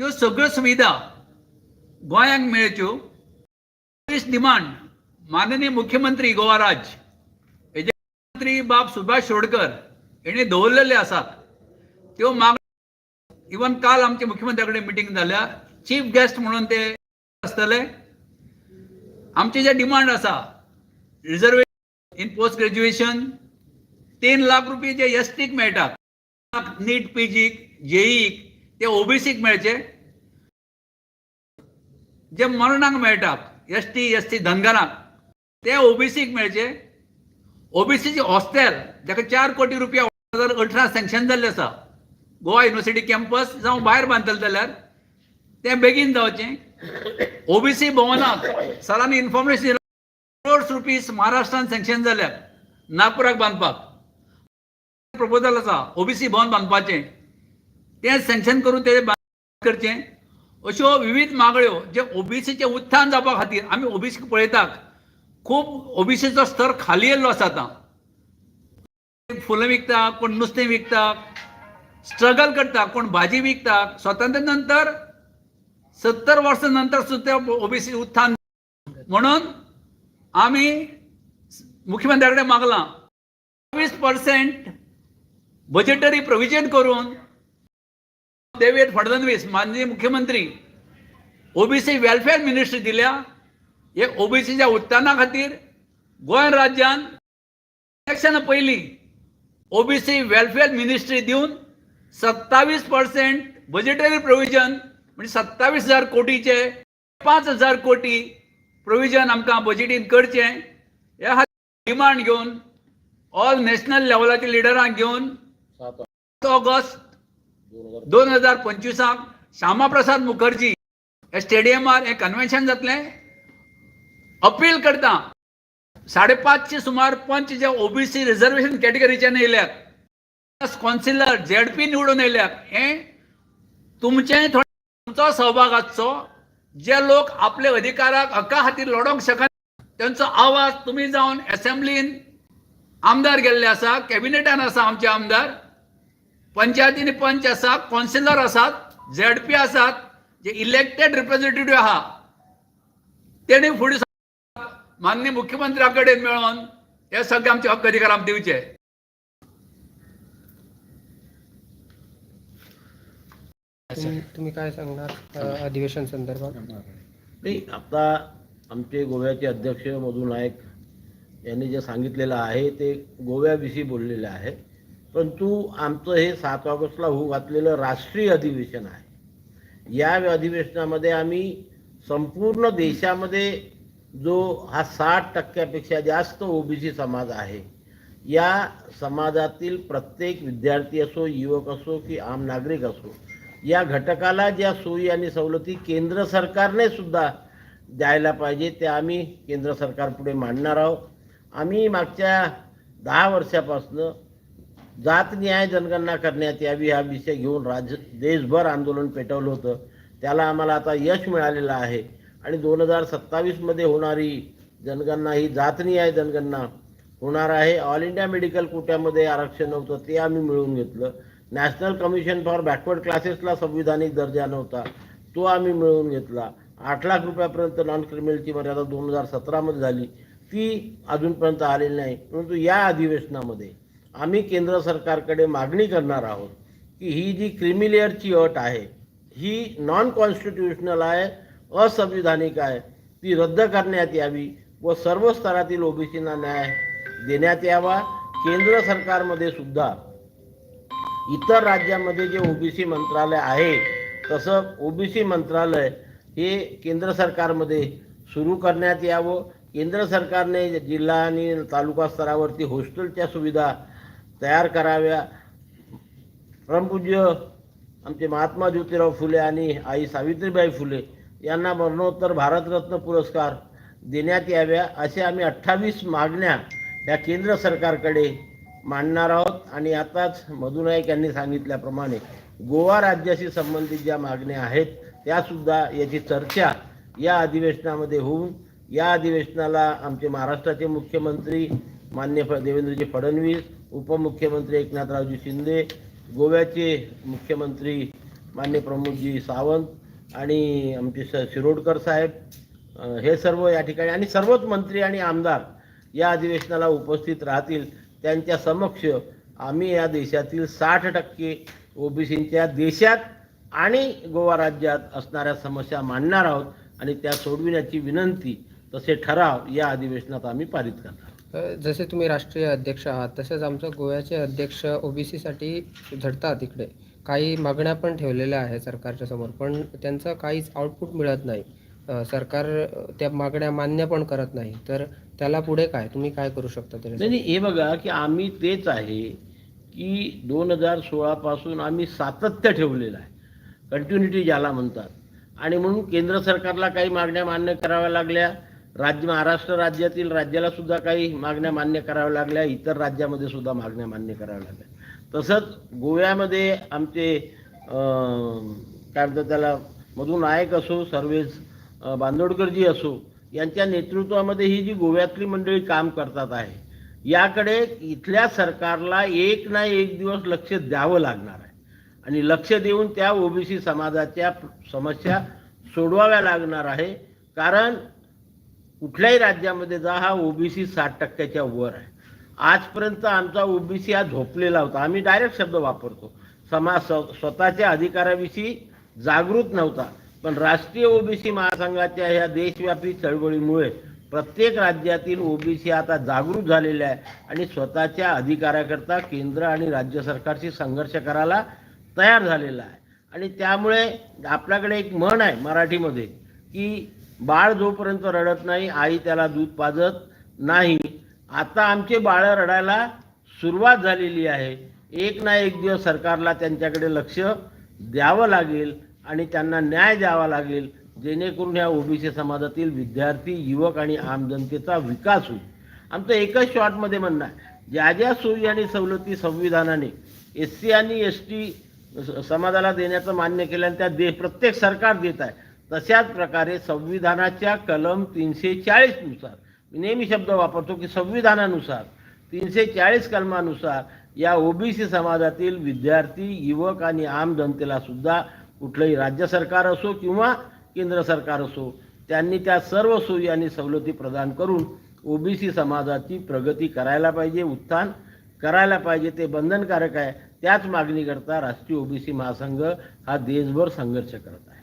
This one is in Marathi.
ह्यो सगळ्यो सुविधा गोंयांक मेळच्यो डिमांड माननीय मुख्यमंत्री गोवा राज्य हेजे मंत्री बाब सुभाष शिरोडकर हेणे दवरलेले आसात. त्यो मागण्यो इवन काल आमचे मुख्यमंत्र्या कडेन मिटींग जाल्या, चीफ गेस्ट म्हणून ते आसतले. आमचे जे डिमांड आसा reservation in post graduation 3 lakh रुपये जे एसटीक मेळटात, नीट पीजीक जेईक ते ओबीसीक मेळचे. जे मरणांक मेळटात एसटी धनगरांक ते ओबीसीक मेळचे. ओबीसीचे हॉस्टेल जाका 4 कोटी रुपया 2018 सँक्शन जाल्ले आसा गोवा युनिव्हर्सिटी कॅम्पस जावं भायर बांदतले जाल्यार ते बेगीन जावचें. ओबीसी भवनाक सरांनी इन्फॉर्मेशन दिलें करोड्स रुपीज महाराष्ट्रान सँक्शन जाल्यात नागपुराक बांदपाक. प्रपोजल आसा ओबीसी भवन बांदपाचें, तें सँक्शन करून तेजें करचें. अश्यो विविध मागण्यो जे ओबीसीचे उत्थान जावपा खातीर आमी ओबीसी पळयतात. खूब ओबीसीचो स्तर खाली येयल्लो आसा आतां. फुलां विकता, कोण नुस्तें विकता, स्ट्रगल करता, कोण भाजी विकता. स्वातंत्र्या नंतर 70 वर्सां नंतर सुद्दां ओबीसी उत्थान म्हणून आमी मुख्यमंत्र्या कडेन मागलां 20% बजेटरी प्रोविजन करून देवेंद्र फडणवीस माननीय मुख्यमंत्री ओबीसी वेलफेअर मिनिस्ट्री दिल्या. हे ओबीसीच्या उत्थाना खातीर गोंय राज्यान इलेक्शना पयलीं ओबीसी वेलफेअर मिनिस्ट्री दिवन 27% बजेटरी प्रोविजन म्हणजे 27,000 कोटीचे 5,000 कोटी प्रोविजन आमकां बजेटीन करचें. ह्या खातीर डिमांड घेवन ऑल नॅशनल लेवलाच्या लिडरांक घेवन 7 ऑगस्ट 2025 श्यामा प्रसाद मुखर्जी हे स्टेडियमार हे कन्वेन्शन जातलें. अपील करता 550 सुमार पंच जे ओबीसी रिजर्वेशन कॅटेगरीच्यान येयल्यात, कावन्सिलर झेडपी निवडून येयल्यात, हे तुमचो सहभाग आसचो. जे लोक आपले अधिकाराक हक्का खातीर लडोंक शकना त्यांचो आवाज तुम्ही जावन असेंब्लीन आमदार गेल्ले आसा, कॅबिनेटान आसा आमचे आमदार, पंचायतीनी पंच आसा, कावन्सिलर आसात, झेडपी आसात, जे इलेक्टेड रिप्रेझेंटेटिव्ह आहा तेणी फुडें माननीय मुख्यमंत्र्या कडेन मेळोन हे सगळे आमचे हक्क अधिकार आमकां दिवचे. तुम्ही काय सांगणार अधिवेशन संदर्भात? नाही, आता आमचे गोव्याचे अध्यक्ष मधु नायक यांनी जे सांगितलेलं आहे ते गोव्याविषयी बोललेले आहे. परंतु आमचं हे 7 ऑगस्टला होऊ घातलेलं राष्ट्रीय अधिवेशन आहे. या अधिवेशनामध्ये आम्ही संपूर्ण देशामध्ये जो हा 60% जास्त ओबीसी समाज आहे, या समाजातील प्रत्येक विद्यार्थी असो, युवक असो की आम नागरिक असो, या घटकाला ज्या सोयी आणि सवलती केंद्र सरकारने सुद्धा द्यायला पाहिजे त्या आम्ही केंद्र सरकारपुढे मांडणार आहोत. आम्ही मागच्या 10 वर्षापासून जात न्याय जनगणना करण्यात यावी हा विषय घेऊन देशभर आंदोलन पेटवलं होतं. त्याला आम्हाला आता यश मिळालेलं आहे आणि 2027 मध्ये होणारी जनगणना ही जात न्याय जनगणना होणार आहे. ऑल इंडिया मेडिकल कोट्यामध्ये आरक्षण नव्हतं, ते आम्ही मिळवून घेतलं. नॅशनल कमिशन फॉर बॅकवर्ड क्लासेसला संविधानिक दर्जा नव्हता, तो आम्ही मिळवून घेतला. 8 लाख रुपयापर्यंत नॉन क्रिमिनलची मर्यादा 2017 मध्ये झाली, ती अजूनपर्यंत आलेली नाही. परंतु या अधिवेशनामध्ये आम्ही केंद्र सरकारकडे मागणी करणार आहोत की ही जी क्रिमिलेअरची अट आहे ही नॉन कॉन्स्टिट्युशनल आहे, असंविधानिक आहे, ती रद्द करण्यात यावी व सर्व स्तरातील ओबीसींना न्याय देण्यात यावा. केंद्र सरकारमध्ये सुद्धा इतर राज्यामध्ये जे ओबीसी मंत्रालय आहे तसं ओबीसी मंत्रालय हे केंद्र सरकारमध्ये सुरू करण्यात यावं. केंद्र सरकारने जिल्हा आणि तालुका स्तरावरती हॉस्टेलच्या सुविधा तयार कराव्या. परमपूज्य आमचे महात्मा ज्योतिराव फुले आणि आई सावित्रीबाई फुले यांना मरणोत्तर भारतरत्न पुरस्कार देण्यात याव्या. असे आम्ही 28 मागण्या या केंद्र सरकारकडे मांडणार आहोत. आणि आताच मधु नाईक यांनी सांगितल्याप्रमाणे गोवा राज्याशी संबंधित ज्या मागण्या आहेत त्यासुद्धा याची चर्चा या अधिवेशनामध्ये होऊन या अधिवेशनाला आमचे महाराष्ट्राचे मुख्यमंत्री माननीय देवेंद्रजी फडणवीस, उपमुख्यमंत्री एकनाथरावजी शिंदे, गोव्याचे मुख्यमंत्री माननीय प्रमोदजी सावंत आणि आमचे शिरोडकर साहेब, हे सर्व या ठिकाणी आणि सर्वच मंत्री आणि आमदार या अधिवेशनाला उपस्थित राहतील. त्यांच्या समक्ष आम्ही या देशातील 60% ओबीसींच्या देशात आणि गोवा राज्यात असणाऱ्या समस्या मांडणार आहोत आणि त्या सोडविण्याची विनंती तसे ठराव या अधिवेशनात आम्ही पारित करणार. जसे तुम्ही राष्ट्रीय अध्यक्ष आहात तसेच आमचं गोव्याचे अध्यक्ष ओबीसीसाठी झटतात. इकडे काही मागण्या पण ठेवलेल्या आहेत सरकारच्या समोर, पण त्यांचं काहीच आउटपुट मिळत नाही. सरकार त्या मागण्या मान्य पण करत नाही. तर त्याला पुढे काय, तुम्ही काय करू शकता त्याच्यासाठी? नाही, हे बघा की आम्ही तेच आहे की 2016 पासून आम्ही सातत्य ठेवलेलं आहे, कंटिन्युटी ज्याला म्हणतात. आणि म्हणून केंद्र सरकारला काही मागण्या मान्य कराव्या लागल्या, महाराष्ट्र राज्यातील राज्याला सुद्धा काही मागण्या मान्य कराव्या लागल्या, इतर राज्यामध्ये सुद्धा मागण्या मान्य कराव्या लागल्या. तसंच गोव्यामध्ये आमचे काय म्हणतात त्याला मधु नायक असो, सर्वेज बांदोडकरजी असो, यांच्या नेतृत्वामध्ये ही जी गोव्यातली मंडळी काम करतात आहे, याकडे इथल्या सरकारला एक ना एक दिवस लक्ष द्यावं लागणार आहे आणि लक्ष देऊन त्या ओबीसी समाजाच्या समस्या सोडवाव्या लागणार आहे. कारण कुठल्याही राज्यामध्ये जा, हा ओबीसी 60%च्या वर आहे. आजपर्यंत आमचा ओबीसी हा झोपलेला होता. आम्ही डायरेक्ट शब्द वापरतो, स्वतःच्या अधिकाराविषयी जागृत नव्हता. पण राष्ट्रीय ओबीसी महासंघाच्या ह्या देशव्यापी चळवळीमुळे प्रत्येक राज्यातील ओबीसी आता जागृत झालेले आहे आणि स्वतःच्या अधिकाराकरता केंद्र आणि राज्य सरकारशी संघर्ष करायला तयार झालेला आहे. आणि त्यामुळे आपल्याकडे एक म्हण आहे मराठीमध्ये की बाळ जोपर्यंत रडत नाही आई त्याला दूध पाजत नाही. आता आमचे बाळं रडायला सुरुवात झालेली आहे. एक ना एक दिवस सरकारला त्यांच्याकडे लक्ष द्यावं लागेल आणि त्यांना न्याय द्यावा लागेल, जेणेकरून ह्या ओबीसी समाजातील विद्यार्थी, युवक आणि आम जनतेचा विकास होईल. आमचं एकच शॉर्टमध्ये म्हणणं आहे, ज्या ज्या सोयी आणि सवलती संविधानाने SC आणि ST समाजाला देण्याचं मान्य केलं आणि त्या प्रत्येक सरकार देत आहे, तशाच प्रकारे संविधानाच्या कलम 340 नुसार, मी नेहमी शब्द वापरतो की संविधानानुसार 340 कलमानुसार या ओबीसी समाजातील विद्यार्थी, युवक आणि आम जनतेला सुद्धा कुठलंही राज्य सरकार असो किंवा केंद्र सरकार असो, त्यांनी त्या सर्व सोयी आणि सवलती प्रदान करून ओबीसी समाजाची प्रगती करायला पाहिजे, उत्थान करायला पाहिजे. ते बंधनकारक आहे. त्याच मागणीकरता राष्ट्रीय ओबीसी महासंघ हा देशभर संघर्ष करत आहे.